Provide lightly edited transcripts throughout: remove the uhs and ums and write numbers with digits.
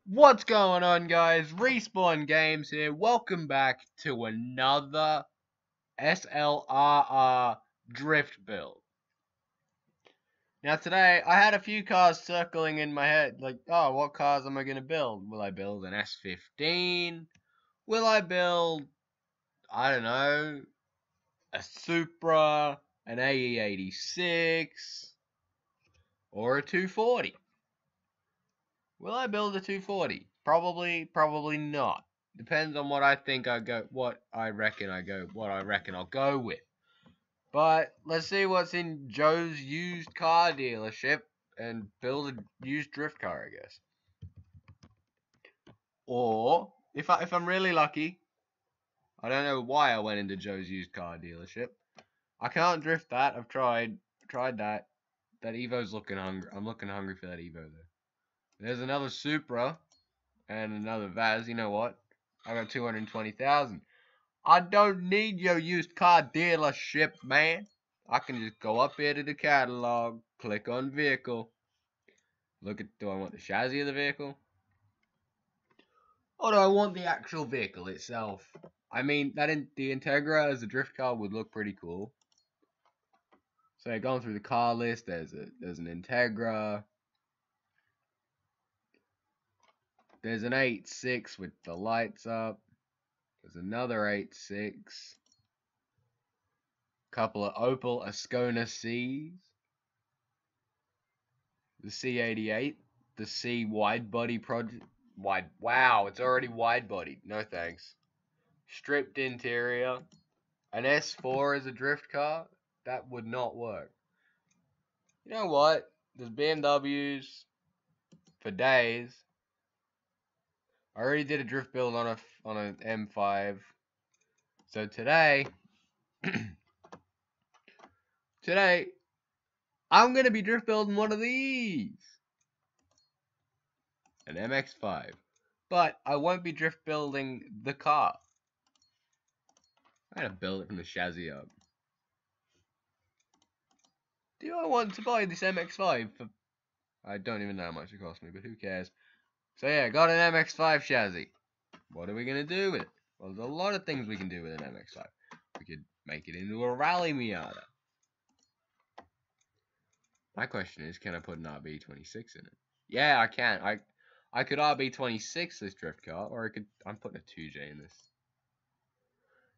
What's going on, guys? Respawn Games here. Welcome back to another SLRR drift build. Now today, I had a few cars circling in my head, like, oh, what cars am I going to build? Will I build an S15? Will I build, I don't know, a Supra, an AE86, or a 240? Will I build a 240? Probably not. Depends on what I think what I reckon I'll go with. But let's see what's in Joe's used car dealership and build a used drift car, I guess. Or if I'm really lucky, I don't know why I went into Joe's used car dealership. I can't drift that. I've tried that. That Evo's looking hungry. I'm looking hungry for that Evo though. There's another Supra and another Vaz. You know what? I got 220,000. I don't need your used car dealership, man. I can just go up here to the catalog, click on vehicle. Look at, do I want the chassis of the vehicle? Or do I want the actual vehicle itself? I mean, the Integra as a drift car would look pretty cool. So going through the car list, there's an Integra. There's an 8.6 with the lights up. There's another 8.6. Couple of Opel Ascona C's. The C88. The C wide body project. Wow, it's already wide bodied. No thanks. Stripped interior. An S4 as a drift car? That would not work. You know what? There's BMWs for days. I already did a drift build on an M5. So today, I'm gonna be drift building one of these, an MX-5. But I won't be drift building the car. I'm gonna build it from the chassis up. Do I want to buy this MX-5 for? I don't even know how much it cost me, but who cares? So yeah, got an MX-5 chassis. What are we gonna do with it? Well, there's a lot of things we can do with an MX-5. We could make it into a rally Miata. My question is, can I put an RB26 in it? Yeah, I can. I could RB26 this drift car, or I'm putting a 2J in this.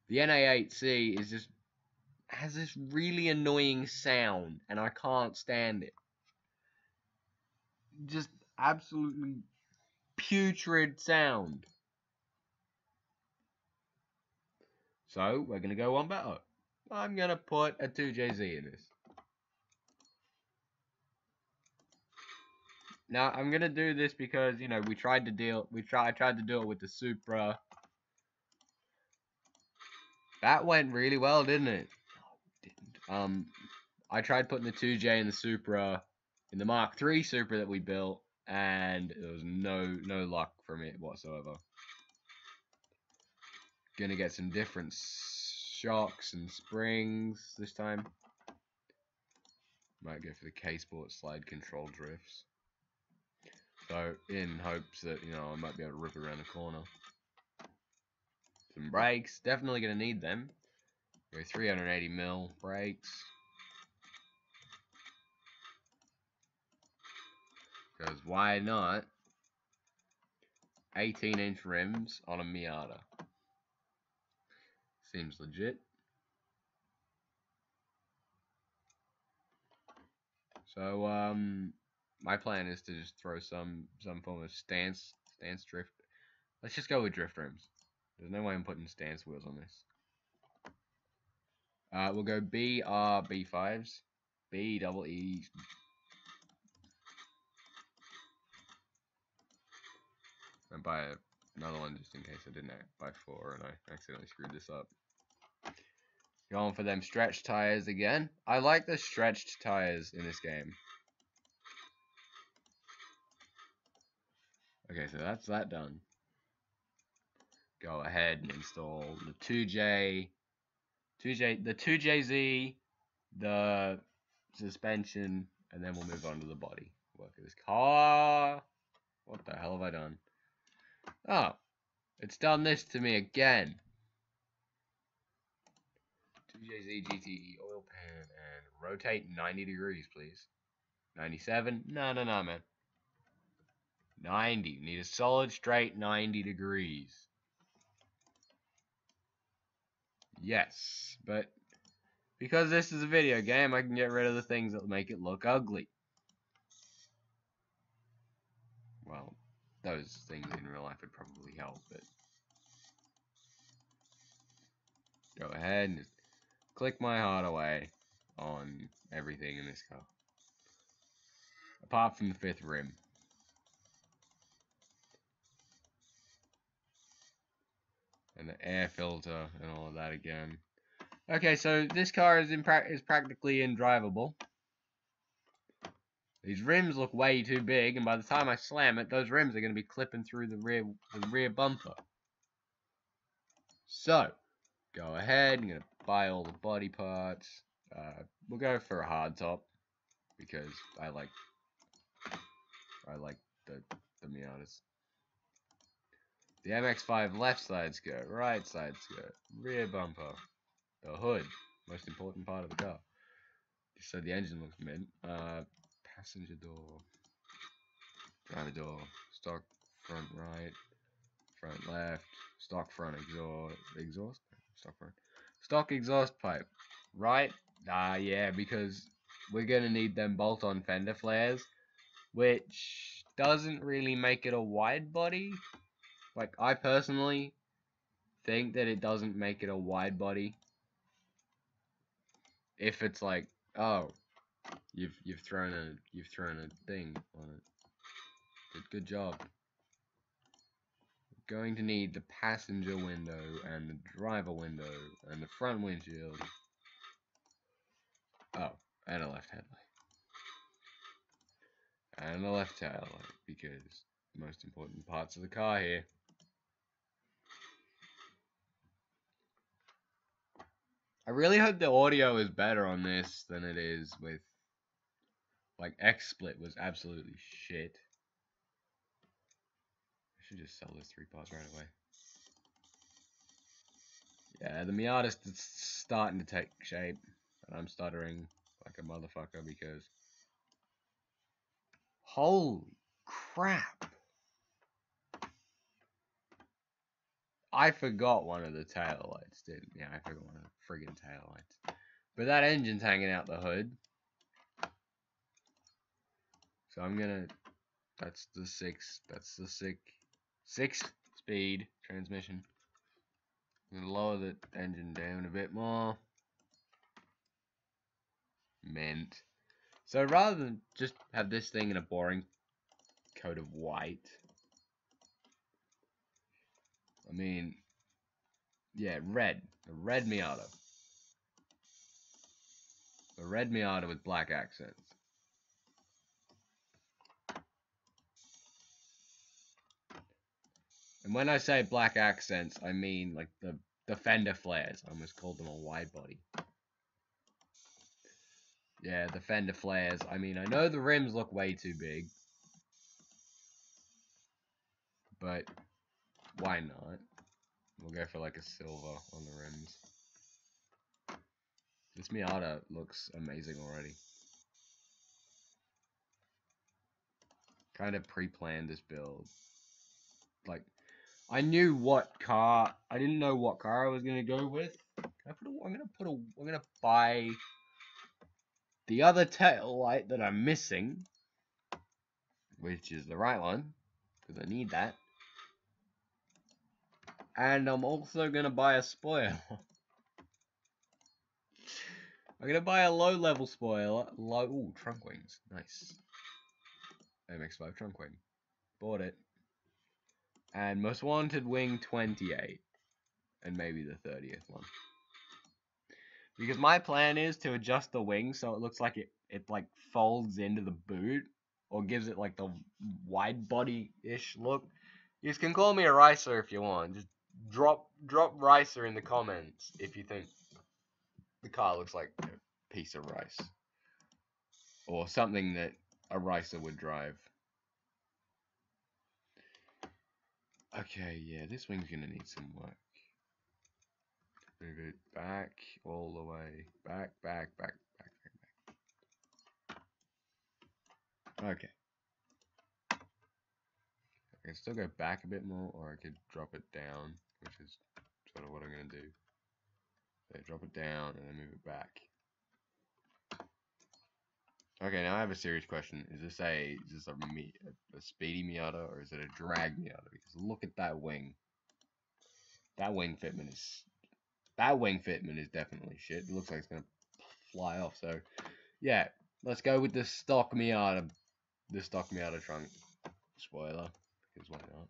The NA8C has this really annoying sound, and I can't stand it. Just absolutely putrid sound. So, we're going to go one better. I'm going to put a 2JZ in this. Now, I'm going to do this because, you know, I tried to do it with the Supra. That went really well, didn't it? No, it didn't. I tried putting the 2J in the Supra, in the Mark III Supra that we built, and there was no luck from it whatsoever. Gonna get some different shocks and springs this time. Might go for the K-Sport slide control drifts. So, in hopes that, you know, I might be able to rip around the corner. Some brakes, definitely gonna need them. Go 380mm brakes. Because why not? 18-inch rims on a Miata. Seems legit. So, my plan is to just throw some form of stance drift. Let's just go with drift rims. There's no way I'm putting stance wheels on this. We'll go BR B5s. BEE. And buy another one just in case I didn't buy 4 and I accidentally screwed this up. Going for them stretched tires again. I like the stretched tires in this game. Okay, so that's that done. Go ahead and install the 2J, the 2JZ, the suspension, and then we'll move on to the body work of this car. What the hell have I done? Oh, it's done this to me again. 2JZ GT oil pan and rotate 90 degrees, please. 97? No, man. 90. Need a solid straight 90 degrees. Yes, but because this is a video game, I can get rid of the things that make it look ugly. Well, those things in real life would probably help, but go ahead and just click my heart away on everything in this car. Apart from the 5th rim. And the air filter and all of that again. Okay, so this car is practically indrivable. These rims look way too big, and by the time I slam it, those rims are going to be clipping through the rear bumper. So, go ahead. I'm going to buy all the body parts. We'll go for a hard top because I like the Miatas. The MX-5 left side skirt, right side skirt, rear bumper, the hood, most important part of the car. Just so the engine looks mint. Passenger door, driver door, stock front right, front left, stock front exhaust, stock exhaust pipe, right? Yeah, because we're gonna need them bolt-on fender flares, which doesn't really make it a wide body. Like, I personally think that it doesn't make it a wide body if it's like, oh, you've thrown a thing on it. Good job. Going to need the passenger window and the driver window and the front windshield. Oh, and a left headlight. And a left tail light, because the most important parts of the car here. I really hope the audio is better on this than it is with, like, XSplit was absolutely shit. I should just sell this 3 parts right away. Yeah, the Miata's starting to take shape, and I'm stuttering like a motherfucker because... Holy crap! I forgot one of the tail lights, didn't I? Yeah, I forgot one of the friggin' tail lights. But that engine's hanging out the hood. So I'm gonna... That's the 6-speed transmission. I'm gonna lower the engine down a bit more. Mint. So rather than just have this thing in a boring coat of white, I mean, yeah, red. A red Miata. A red Miata with black accents. And when I say black accents, I mean like the fender flares. I almost called them a wide body. Yeah, the fender flares. I mean, I know the rims look way too big. But why not? We'll go for like a silver on the rims. This Miata looks amazing already. Kind of pre-planned this build. Like, I knew what car. I didn't know what car I was gonna go with. I'm gonna buy the other tail light that I'm missing, which is the right one, because I need that. And I'm also gonna buy a spoiler. I'm gonna buy a low-level spoiler. Ooh, trunk wings, nice. MX-5 trunk wing, bought it. And most wanted wing 28, and maybe the 30th one. Because my plan is to adjust the wing so it looks like it like folds into the boot, or gives it like the wide body-ish look. You can call me a ricer if you want. Just drop ricer in the comments if you think the car looks like a piece of rice. Or something that a ricer would drive. Okay, yeah, this wing's gonna need some work. Move it back all the way. Back. Okay. I can still go back a bit more, or I could drop it down, which is sort of what I'm gonna do. So drop it down and then move it back. Okay, now I have a serious question. Is this a speedy Miata, or is it a drag Miata? Because look at that wing. That wing fitment is definitely shit. It looks like it's gonna fly off. So yeah, let's go with the stock Miata. The stock Miata trunk spoiler, because why not?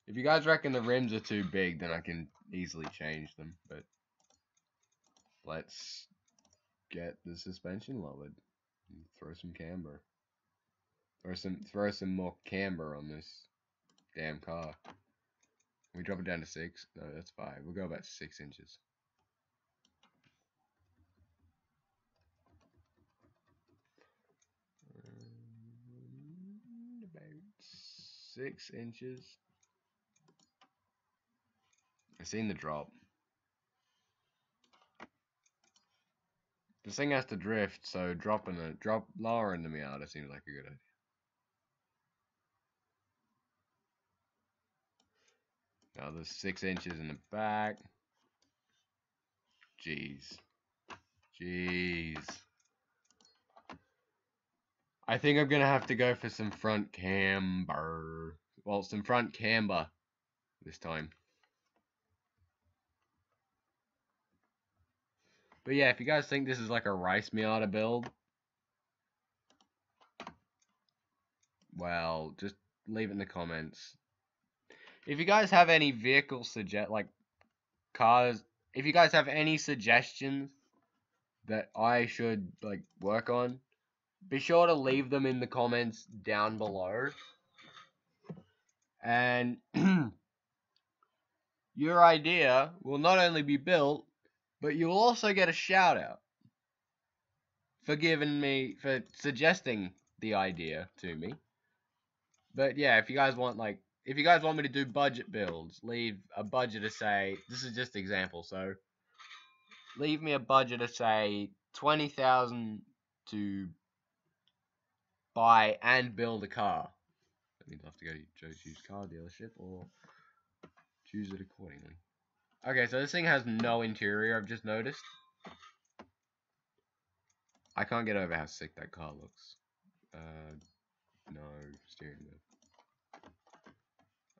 If you guys reckon the rims are too big, then I can easily change them. But let's get the suspension lowered. And throw some camber. Throw some more camber on this damn car. Can we drop it down to 6? No, that's 5. We'll go about 6 inches. About 6 inches. I've seen the drop. This thing has to drift, so lowering the Miata seems like a good idea. Now there's 6 inches in the back. Jeez. I think I'm gonna have to go for some front camber. Well, some front camber this time. But yeah, if you guys think this is like a race Miata build, well, just leave it in the comments. If you guys have any cars, if you guys have any suggestions that I should like work on, be sure to leave them in the comments down below. And your idea will not only be built, but you'll also get a shout out for suggesting the idea to me. But yeah, if you guys want me to do budget builds, leave a budget of, say, this is just example, so leave me a budget of, say, 20,000 to buy and build a car. That means I have to go to Joe's used car dealership or choose it accordingly. Okay, so this thing has no interior, I've just noticed. I can't get over how sick that car looks. No steering wheel.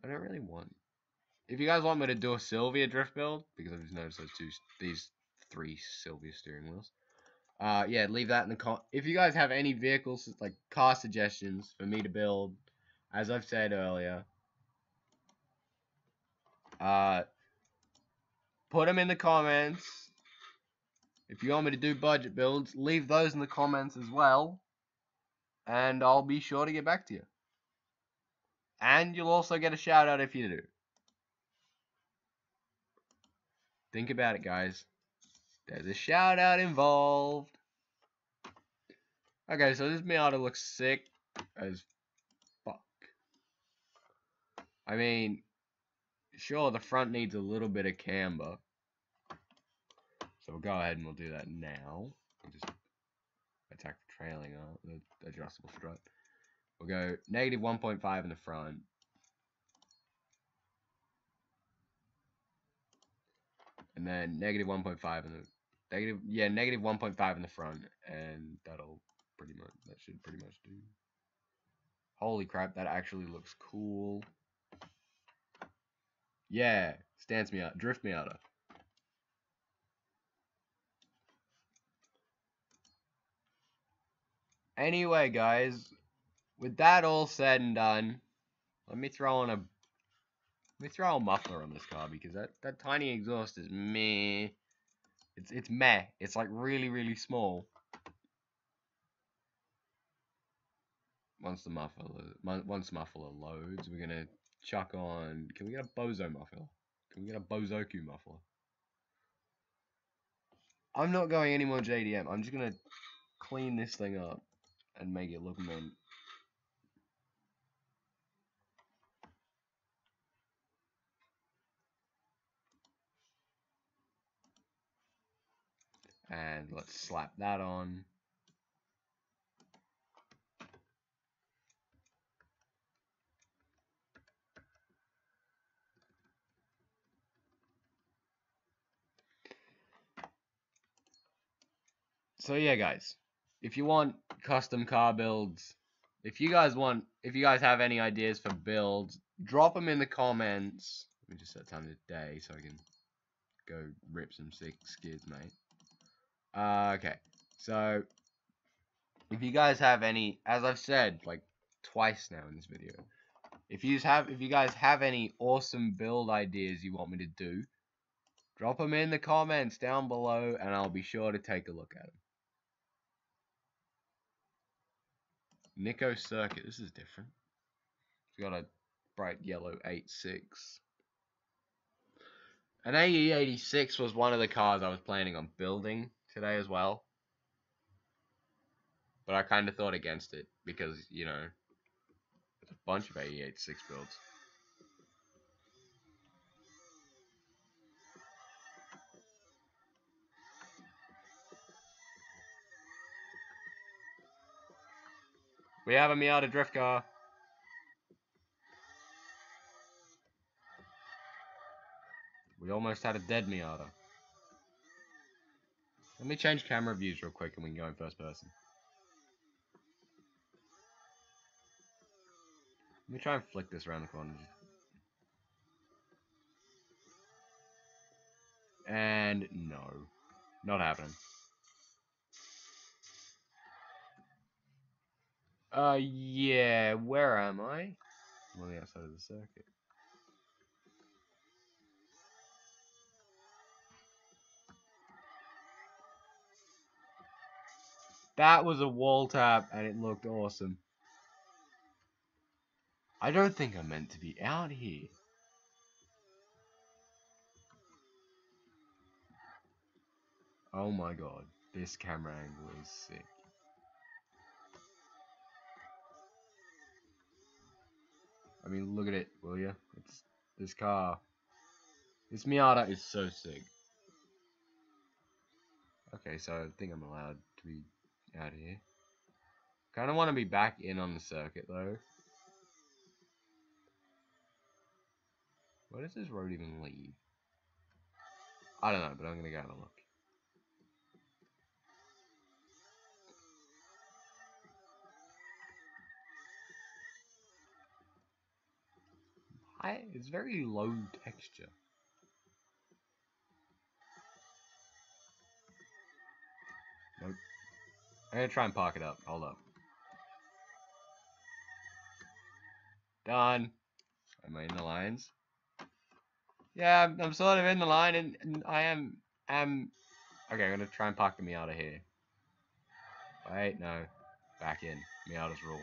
I don't really want. If you guys want me to do a Sylvia drift build, because I've just noticed these 3 Sylvia steering wheels. Yeah, leave that in the if you guys have any vehicles, like car suggestions for me to build, as I've said earlier, put them in the comments. If you want me to do budget builds, leave those in the comments as well, and I'll be sure to get back to you. And you'll also get a shout out if you do. Think about it, guys. There's a shout out involved. Okay, so this Miata looks sick as fuck. I mean, sure, the front needs a little bit of camber. So we'll go ahead and we'll do that now. We'll just attack the trailing the adjustable strut. We'll go negative 1.5 in the front. And then negative 1.5 in the negative 1.5 in the front, and that should pretty much do. Holy crap, that actually looks cool. Yeah, stance Miata, drift Miata. Anyway, guys, with that all said and done, let me throw a muffler on this car, because that tiny exhaust is meh. It's meh. It's like really small. Once the muffler loads, we're gonna chuck on. Can we get a Bozo muffler? Can we get a Bozoku muffler? I'm not going any more JDM. I'm just gonna clean this thing up and make it look mint. And let's slap that on. So yeah, guys, if you want custom car builds, if you guys have any ideas for builds, drop them in the comments. Let me just set time of day so I can go rip some sick skids, mate. Okay, so if you guys have any, as I've said like twice now in this video, if you guys have any awesome build ideas you want me to do, drop them in the comments down below, and I'll be sure to take a look at them. Nikko Circuit, this is different. It's got a bright yellow 8.6. An AE86 was one of the cars I was planning on building today as well. But I kind of thought against it because, you know, there's a bunch of AE86 builds. We have a Miata drift car. We almost had a dead Miata. Let me change camera views real quick and we can go in first person. Let me try and flick this around the corner. And no, not happening. Yeah, where am I? I'm on the outside of the circuit. That was a wall tap and it looked awesome. I don't think I'm meant to be out here. Oh my god, this camera angle is sick. I mean, look at it, will you? It's this car. This Miata is so sick. Okay, so I think I'm allowed to be out here. Kind of want to be back in on the circuit though. Where does this road even lead? I don't know, but I'm gonna go have a look. It's very low texture. Nope. I'm gonna try and park it up. Hold up. Done. Am I in the lines? Yeah, I'm sort of in the line, and I am. Okay, I'm gonna try and park the Miata here. Wait, no. Back in. Miata's rule.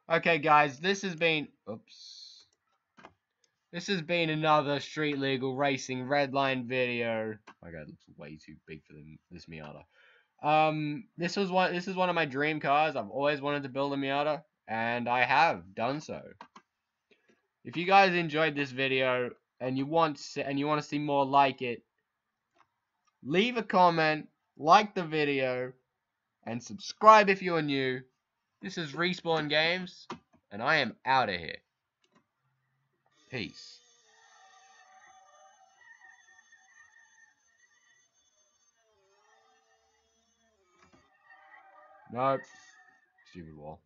Okay, guys, this has been. Oops. This has been another street legal racing redline video. My god, it looks way too big for this Miata. This is one of my dream cars. I've always wanted to build a Miata, and I have done so. If you guys enjoyed this video and you want to see more like it, leave a comment, like the video, and subscribe if you are new. This is Respawn Games, and I am out of here. Peace. Nope. Stupid wall.